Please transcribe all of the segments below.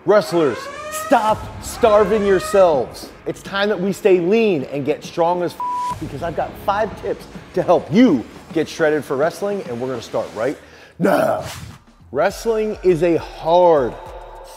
Wrestlers, stop starving yourselves. It's time that we stay lean and get strong as because I've got 5 tips to help you get shredded for wrestling, and we're gonna start right now. Wrestling is a hard,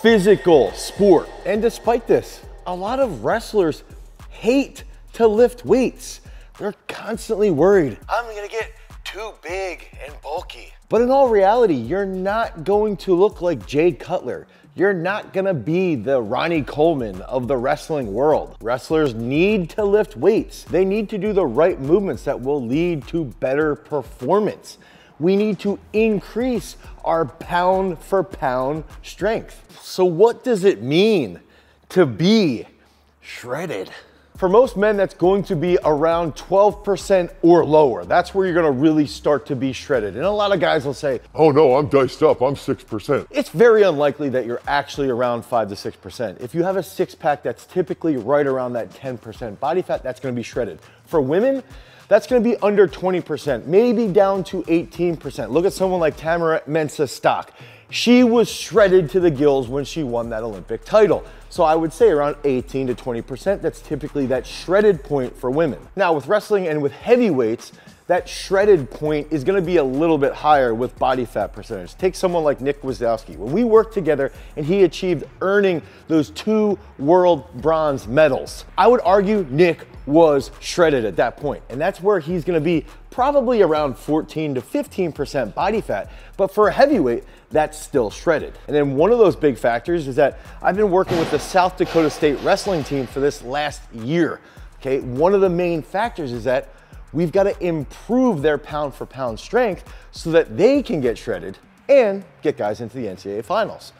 physical sport, and despite this, a lot of wrestlers hate to lift weights. They're constantly worried, I'm gonna get too big and bulky. But in all reality, you're not going to look like Jade Cutler. You're not gonna be the Ronnie Coleman of the wrestling world. Wrestlers need to lift weights. They need to do the right movements that will lead to better performance. We need to increase our pound for pound strength. So what does it mean to be shredded? For most men, that's going to be around 12% or lower. That's where you're gonna really start to be shredded. And a lot of guys will say, oh no, I'm diced up, I'm 6%. It's very unlikely that you're actually around 5 to 6%. If you have a 6-pack, that's typically right around that 10% body fat, that's gonna be shredded. For women, that's gonna be under 20%, maybe down to 18%. Look at someone like Tamara Mensah-Stock. She was shredded to the gills when she won that Olympic title. So I would say around 18 to 20%, that's typically that shredded point for women. Now with wrestling and with heavyweights, that shredded point is gonna be a little bit higher with body fat percentage. Take someone like Nick Wazowski. When we worked together and he achieved earning those 2 world bronze medals, I would argue Nick was shredded at that point. And that's where he's gonna be probably around 14 to 15% body fat. But for a heavyweight, that's still shredded. And then one of those big factors is that I've been working with the South Dakota State wrestling team for this last year, okay? One of the main factors is that we've got to improve their pound for pound strength so that they can get shredded and get guys into the NCAA finals.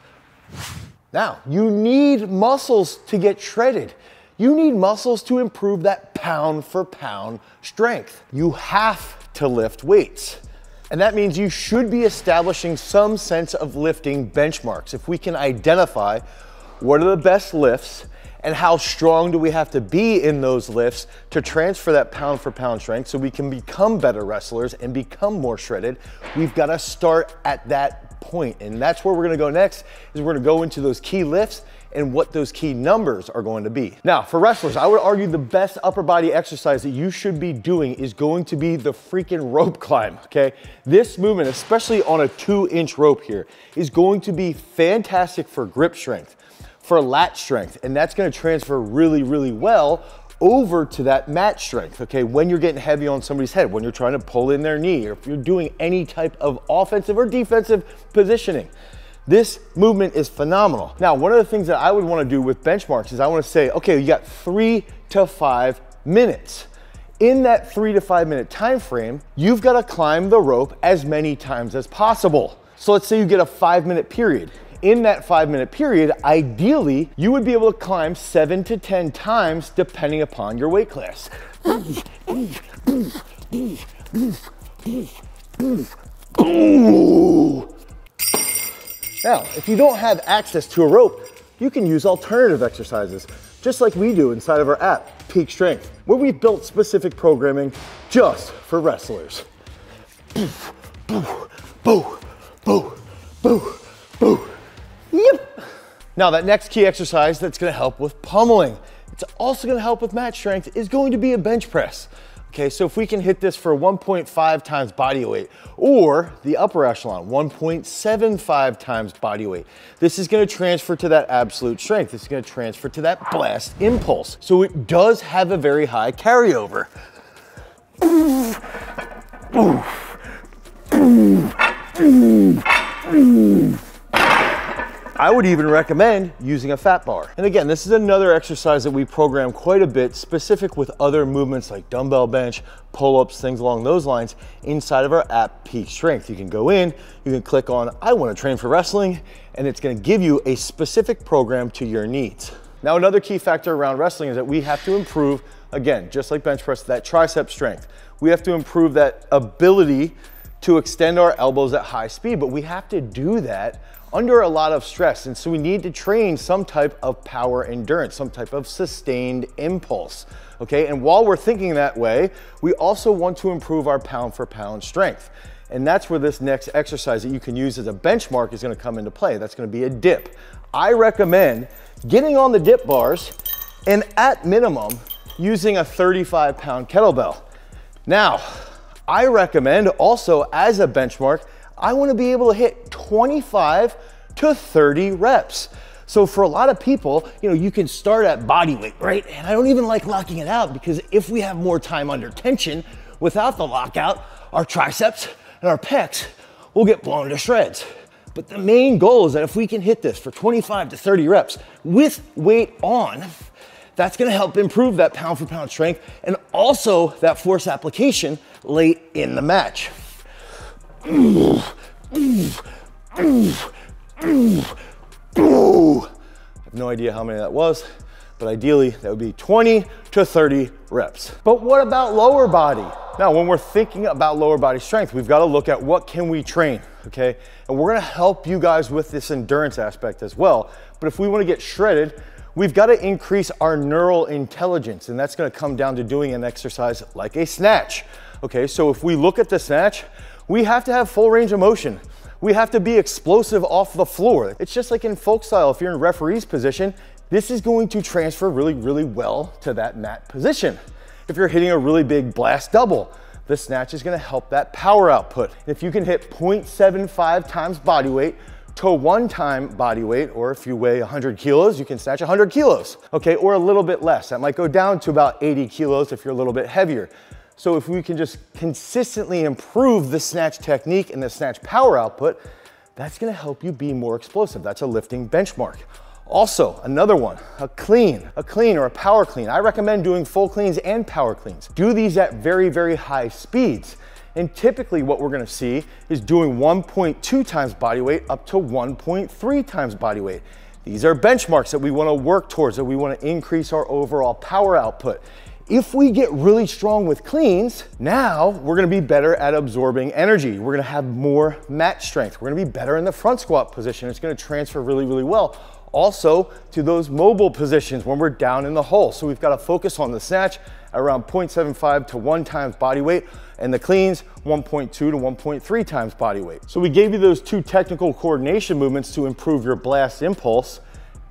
Now, you need muscles to get shredded. You need muscles to improve that pound for pound strength. You have to lift weights. And that means you should be establishing some sense of lifting benchmarks. If we can identify what are the best lifts and how strong do we have to be in those lifts to transfer that pound for pound strength so we can become better wrestlers and become more shredded, we've got to start at that point. And that's where we're gonna go next, is we're gonna go into those key lifts and what those key numbers are going to be. Now, for wrestlers, I would argue the best upper body exercise that you should be doing is going to be the freaking rope climb, okay? This movement, especially on a 2-inch rope here, is going to be fantastic for grip strength, for lat strength, and that's gonna transfer really, really well over to that mat strength, okay? When you're getting heavy on somebody's head, when you're trying to pull in their knee, or if you're doing any type of offensive or defensive positioning. This movement is phenomenal. Now, one of the things that I would wanna do with benchmarks is I wanna say, okay, you got 3 to 5 minutes. In that 3 to 5 minute time frame, you've gotta climb the rope as many times as possible. So let's say you get a 5-minute period. In that 5-minute period, ideally, you would be able to climb 7 to 10 times depending upon your weight class. Ooh. Now, if you don't have access to a rope, you can use alternative exercises, just like we do inside of our app, Peak Strength, where we've built specific programming just for wrestlers. Boo, boo, boo, boo, boo, boo. Yep. Now, that next key exercise that's gonna help with pummeling, it's also gonna help with mat strength, is going to be a bench press. Okay, so if we can hit this for 1.5 times body weight, or the upper echelon, 1.75 times body weight, this is gonna transfer to that absolute strength. This is gonna transfer to that blast impulse. So it does have a very high carryover. I would even recommend using a fat bar. And again, this is another exercise that we program quite a bit, specific with other movements like dumbbell bench, pull-ups, things along those lines, inside of our app, Peak Strength. You can go in, you can click on, I wanna train for wrestling, and it's gonna give you a specific program to your needs. Now, another key factor around wrestling is that we have to improve, again, just like bench press, that tricep strength. We have to improve that ability to extend our elbows at high speed, but we have to do that under a lot of stress. And so we need to train some type of power endurance, some type of sustained impulse, okay? And while we're thinking that way, we also want to improve our pound for pound strength. And that's where this next exercise that you can use as a benchmark is gonna come into play. That's gonna be a dip. I recommend getting on the dip bars and at minimum, using a 35-pound kettlebell. Now, I recommend also as a benchmark, I wanna be able to hit 25 to 30 reps. So for a lot of people, you can start at body weight, right? And I don't even like locking it out because if we have more time under tension without the lockout, our triceps and our pecs will get blown to shreds. But the main goal is that if we can hit this for 25 to 30 reps with weight on, that's gonna help improve that pound for pound strength and also that force application late in the match. I have no idea how many that was, but ideally that would be 20 to 30 reps. But what about lower body? Now, when we're thinking about lower body strength, we've got to look at what can we train, okay? And we're gonna help you guys with this endurance aspect as well. But if we wanna get shredded, we've got to increase our neural intelligence, and that's gonna come down to doing an exercise like a snatch. Okay, so if we look at the snatch, we have to have full range of motion. We have to be explosive off the floor. It's just like in folk style, if you're in referee's position, this is going to transfer really, really well to that mat position. If you're hitting a really big blast double, the snatch is gonna help that power output. If you can hit 0.75 times body weight to 1 time body weight, or if you weigh 100 kilos, you can snatch 100 kilos, okay? Or a little bit less. That might go down to about 80 kilos if you're a little bit heavier. So if we can just consistently improve the snatch technique and the snatch power output, that's gonna help you be more explosive. That's a lifting benchmark. Also, another one, a clean or a power clean. I recommend doing full cleans and power cleans. Do these at very, very high speeds. And typically what we're gonna see is doing 1.2 times body weight up to 1.3 times body weight. These are benchmarks that we wanna work towards, that we wanna increase our overall power output. If we get really strong with cleans, now we're gonna be better at absorbing energy. We're gonna have more mat strength. We're gonna be better in the front squat position. It's gonna transfer really, really well. Also to those mobile positions when we're down in the hole. So we've gotta focus on the snatch around 0.75 to 1 times body weight, and the cleans 1.2 to 1.3 times body weight. So we gave you those 2 technical coordination movements to improve your blast impulse.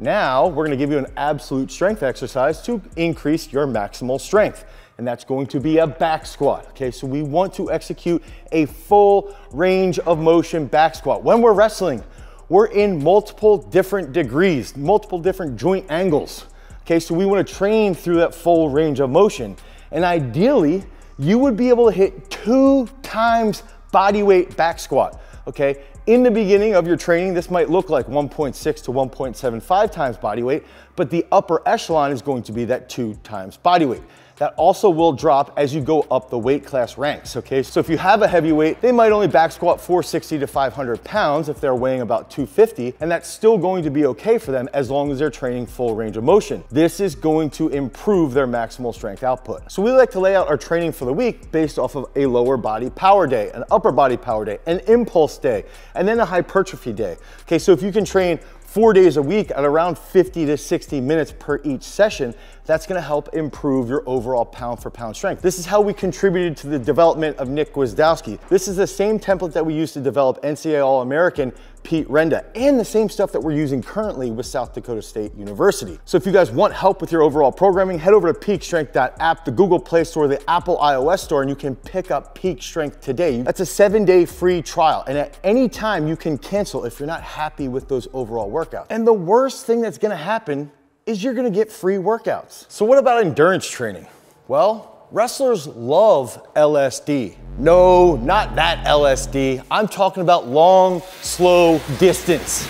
Now we're gonna give you an absolute strength exercise to increase your maximal strength. And that's going to be a back squat, okay? So we want to execute a full range of motion back squat. When we're wrestling, we're in multiple different degrees, multiple different joint angles, okay? So we wanna train through that full range of motion. And ideally, you would be able to hit 2 times body weight back squat, okay? In the beginning of your training, this might look like 1.6 to 1.75 times body weight, but the upper echelon is going to be that 2 times body weight. That also will drop as you go up the weight class ranks, okay? So if you have a heavyweight, they might only back squat 460 to 500 pounds if they're weighing about 250, and that's still going to be okay for them as long as they're training full range of motion. This is going to improve their maximal strength output. So we like to lay out our training for the week based off of a lower body power day, an upper body power day, an impulse day, and then a hypertrophy day. Okay, so if you can train 4 days a week at around 50 to 60 minutes per each session, that's gonna help improve your overall pound for pound strength. This is how we contributed to the development of Nick Gwiazdowski. This is the same template that we used to develop NCAA All-American Pete Renda, and the same stuff that we're using currently with South Dakota State University. So if you guys want help with your overall programming, head over to peakstrength.app, the Google Play Store, the Apple iOS Store, and you can pick up Peak Strength today. That's a 7-day free trial, and at any time you can cancel if you're not happy with those overall workouts. And the worst thing that's gonna happen is you're gonna get free workouts. So what about endurance training? Well, wrestlers love LSD. No, not that LSD. I'm talking about long, slow distance.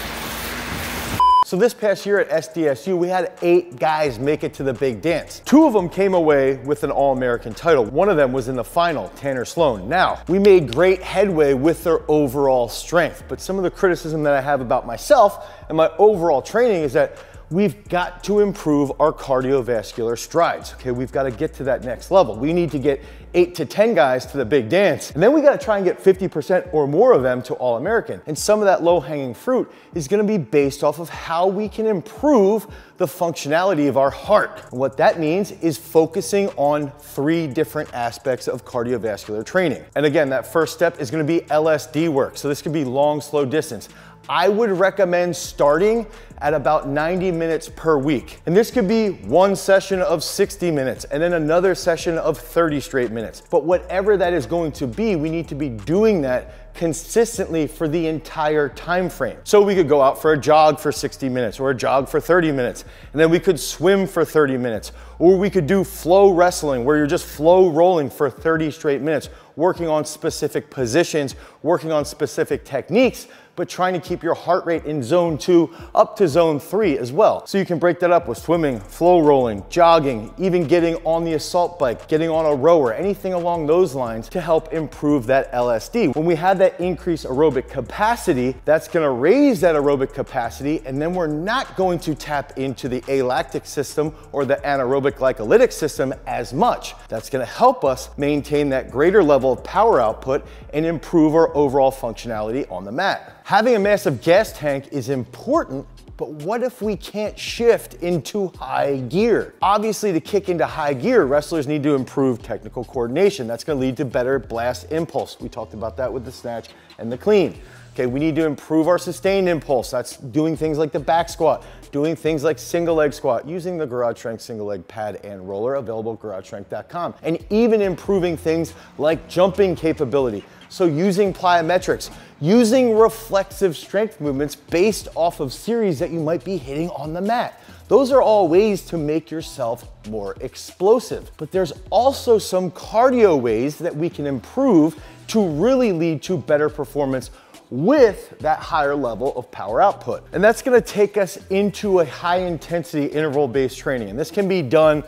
So this past year at SDSU, we had 8 guys make it to the big dance. 2 of them came away with an All-American title. 1 of them was in the final, Tanner Sloan. Now, we made great headway with their overall strength, but some of the criticism that I have about myself and my overall training is that we've got to improve our cardiovascular strides. Okay, we've got to get to that next level. We need to get 8 to 10 guys to the big dance. And then we got to try and get 50% or more of them to All-American. And some of that low-hanging fruit is going to be based off of how we can improve the functionality of our heart. And what that means is focusing on 3 different aspects of cardiovascular training. And again, that first step is going to be LSD work. So this could be long, slow distance. I would recommend starting at about 90 minutes per week. And this could be one session of 60 minutes and then another session of 30 straight minutes. But whatever that is going to be, we need to be doing that consistently for the entire time frame. So we could go out for a jog for 60 minutes or a jog for 30 minutes, and then we could swim for 30 minutes, or we could do flow wrestling where you're just flow rolling for 30 straight minutes, working on specific positions, working on specific techniques, but trying to keep your heart rate in zone 2 up to zone 3 as well. So you can break that up with swimming, flow rolling, jogging, even getting on the assault bike, getting on a rower, anything along those lines to help improve that LSD. When we have that increased aerobic capacity, that's gonna raise that aerobic capacity, and then we're not going to tap into the alactic system or the anaerobic glycolytic system as much. That's gonna help us maintain that greater level of power output and improve our overall functionality on the mat. Having a massive gas tank is important, but what if we can't shift into high gear? Obviously, to kick into high gear, wrestlers need to improve technical coordination. That's gonna lead to better blast impulse. We talked about that with the snatch and the clean. Okay, we need to improve our sustained impulse. That's doing things like the back squat, doing things like single leg squat, using the Garage Strength single leg pad and roller available at garagestrength.com, and even improving things like jumping capability. So using plyometrics, using reflexive strength movements based off of series that you might be hitting on the mat. Those are all ways to make yourself more explosive. But there's also some cardio ways that we can improve to really lead to better performance with that higher level of power output. And that's gonna take us into a high intensity interval-based training. And this can be done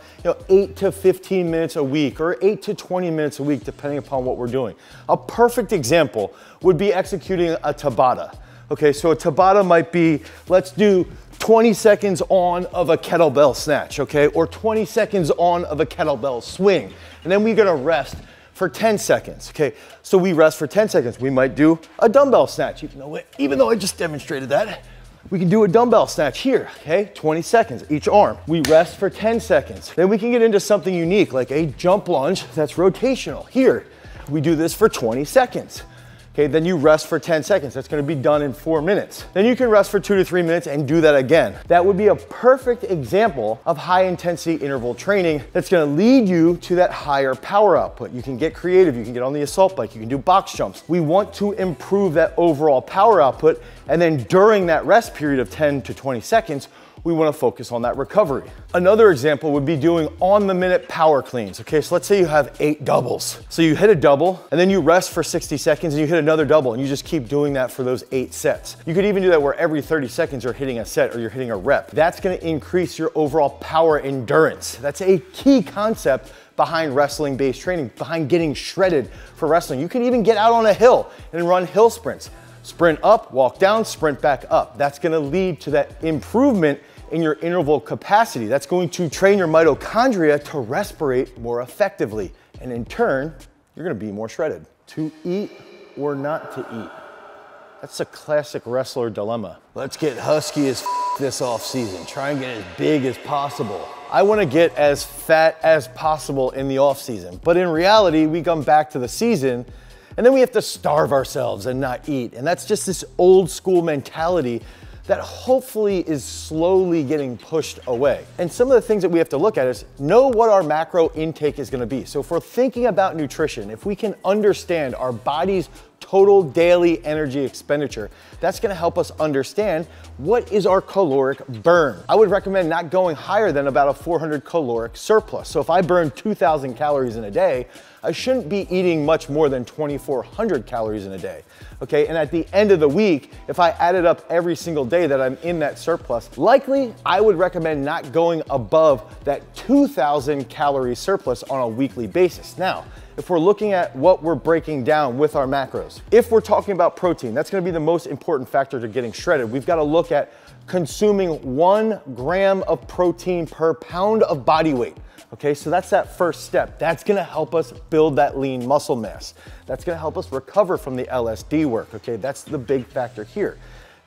8 to 15 minutes a week or 8 to 20 minutes a week, depending upon what we're doing. A perfect example would be executing a Tabata. Okay, so a Tabata might be, let's do 20 seconds on of a kettlebell snatch, okay? Or 20 seconds on of a kettlebell swing. And then we're gonna rest for 10 seconds, okay? So we rest for 10 seconds. We might do a dumbbell snatch, even though I just demonstrated that. We can do a dumbbell snatch here, okay? 20 seconds, each arm. We rest for 10 seconds. Then we can get into something unique, like a jump lunge that's rotational. Here, we do this for 20 seconds. Okay, then you rest for 10 seconds. That's gonna be done in 4 minutes. Then you can rest for 2 to 3 minutes and do that again. That would be a perfect example of high intensity interval training that's gonna lead you to that higher power output. You can get creative, you can get on the assault bike, you can do box jumps. We want to improve that overall power output, and then during that rest period of 10 to 20 seconds, we want to focus on that recovery. Another example would be doing on-the-minute power cleans. Okay, so let's say you have 8 doubles. So you hit a double, and then you rest for 60 seconds, and you hit another double, and you just keep doing that for those 8 sets. You could even do that where every 30 seconds you're hitting a set or you're hitting a rep. That's going to increase your overall power endurance. That's a key concept behind wrestling-based training, behind getting shredded for wrestling. You can even get out on a hill and run hill sprints. Sprint up, walk down, sprint back up. That's going to lead to that improvement in your interval capacity. That's going to train your mitochondria to respirate more effectively. And in turn, you're going to be more shredded. To eat or not to eat? That's a classic wrestler dilemma. Let's get husky as this off season. Try and get as big as possible. I want to get as fat as possible in the off season. But in reality, we come back to the season and then we have to starve ourselves and not eat. And that's just this old school mentality that hopefully is slowly getting pushed away. And some of the things that we have to look at is know what our macro intake is gonna be. So if we're thinking about nutrition, if we can understand our body's total daily energy expenditure, that's gonna help us understand what is our caloric burn. I would recommend not going higher than about a 400 caloric surplus. So if I burn 2,000 calories in a day, I shouldn't be eating much more than 2,400 calories in a day, okay? And at the end of the week, if I added up every single day that I'm in that surplus, likely I would recommend not going above that 2,000 calorie surplus on a weekly basis. Now, if we're looking at what we're breaking down with our macros, if we're talking about protein, that's gonna be the most important factor to getting shredded. We've gotta look at consuming 1 gram of protein per pound of body weight. Okay, so that's that first step. That's gonna help us build that lean muscle mass. That's gonna help us recover from the LSD work, okay? That's the big factor here.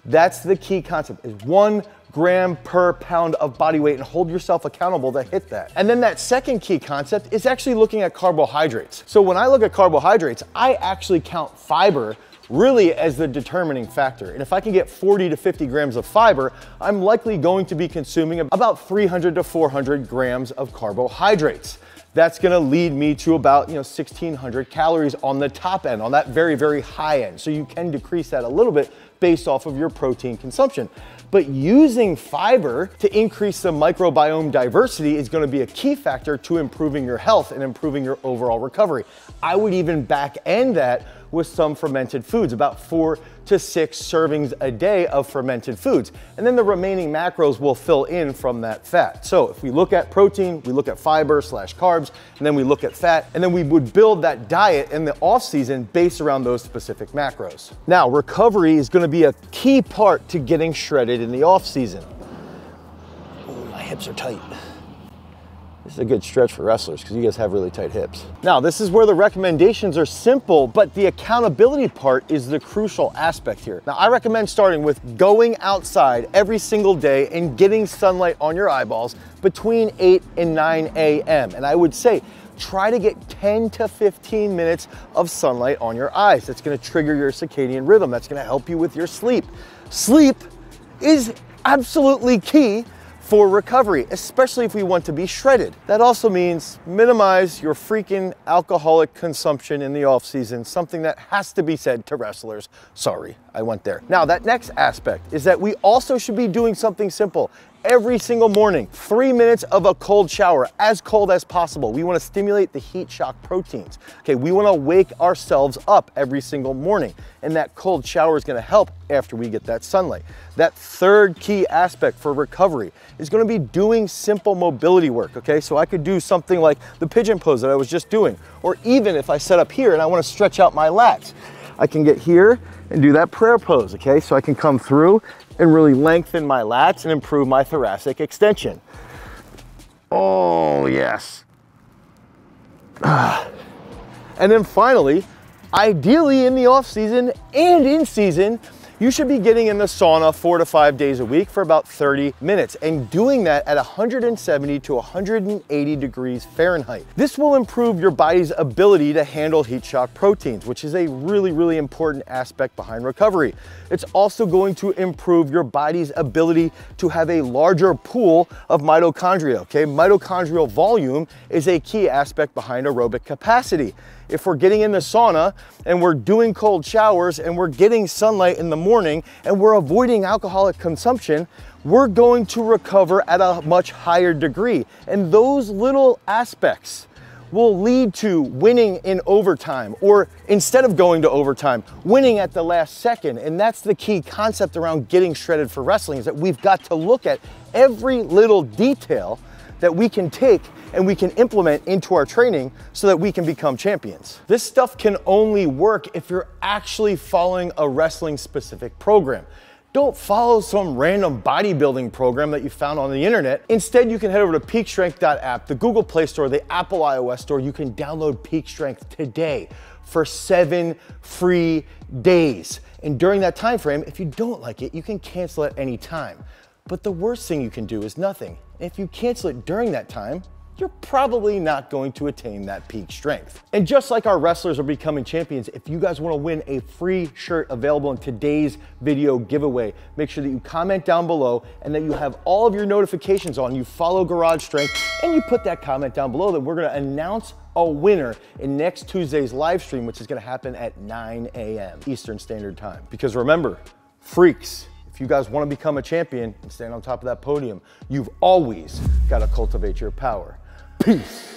That's the key concept, is 1 gram per pound of body weight, and hold yourself accountable to hit that. And then that second key concept is actually looking at carbohydrates. So when I look at carbohydrates, I actually count fiber really as the determining factor. And if I can get 40 to 50 grams of fiber, I'm likely going to be consuming about 300 to 400 grams of carbohydrates. That's gonna lead me to about 1,600 calories on the top end, on that very, very high end. So you can decrease that a little bit based off of your protein consumption. But using fiber to increase the microbiome diversity is gonna be a key factor to improving your health and improving your overall recovery. I would even back end that with some fermented foods, about 4 to 6 servings a day of fermented foods. And then the remaining macros will fill in from that fat. So if we look at protein, we look at fiber / carbs, and then we look at fat, and then we would build that diet in the off season based around those specific macros. Now, recovery is gonna be a key part to getting shredded in the off season. Ooh, my hips are tight. This is a good stretch for wrestlers because you guys have really tight hips. Now, this is where the recommendations are simple, but the accountability part is the crucial aspect here. Now, I recommend starting with going outside every single day and getting sunlight on your eyeballs between 8 and 9 a.m. And I would say, try to get 10 to 15 minutes of sunlight on your eyes. That's gonna trigger your circadian rhythm. That's gonna help you with your sleep. Sleep is absolutely key for recovery, especially if we want to be shredded. That also means minimize your freaking alcoholic consumption in the off season, something that has to be said to wrestlers. Sorry, I went there. Now, that next aspect is that we also should be doing something simple. Every single morning, 3 minutes of a cold shower, as cold as possible. We wanna stimulate the heat shock proteins. Okay, we wanna wake ourselves up every single morning, and that cold shower is gonna help after we get that sunlight. That third key aspect for recovery is gonna be doing simple mobility work, okay? So I could do something like the pigeon pose that I was just doing, or even if I set up here and I wanna stretch out my lats, I can get here and do that prayer pose, okay? So I can come through and really lengthen my lats and improve my thoracic extension. Oh, yes. And then finally, ideally in the off season and in season, you should be getting in the sauna 4 to 5 days a week for about 30 minutes and doing that at 170 to 180 degrees Fahrenheit. This will improve your body's ability to handle heat shock proteins, which is a really, really important aspect behind recovery. It's also going to improve your body's ability to have a larger pool of mitochondria, okay? Mitochondrial volume is a key aspect behind aerobic capacity. If we're getting in the sauna and we're doing cold showers and we're getting sunlight in the morning and we're avoiding alcoholic consumption, we're going to recover at a much higher degree. And those little aspects will lead to winning in overtime, or instead of going to overtime, winning at the last second. And that's the key concept around getting shredded for wrestling, is that we've got to look at every little detail that we can take and we can implement into our training so that we can become champions. This stuff can only work if you're actually following a wrestling specific program. Don't follow some random bodybuilding program that you found on the internet. Instead, you can head over to peakstrength.app, the Google Play Store, the Apple iOS Store. You can download Peak Strength today for 7 free days. And during that time frame, if you don't like it, you can cancel at any time. But the worst thing you can do is nothing. If you cancel it during that time, you're probably not going to attain that peak strength. And just like our wrestlers are becoming champions, if you guys wanna win a free shirt available in today's video giveaway, make sure that you comment down below and that you have all of your notifications on, you follow Garage Strength, and you put that comment down below that we're gonna announce a winner in next Tuesday's live stream, which is gonna happen at 9 a.m. Eastern Standard Time. Because remember, freaks, if you guys wanna become a champion and stand on top of that podium, you've always gotta cultivate your power. Peace.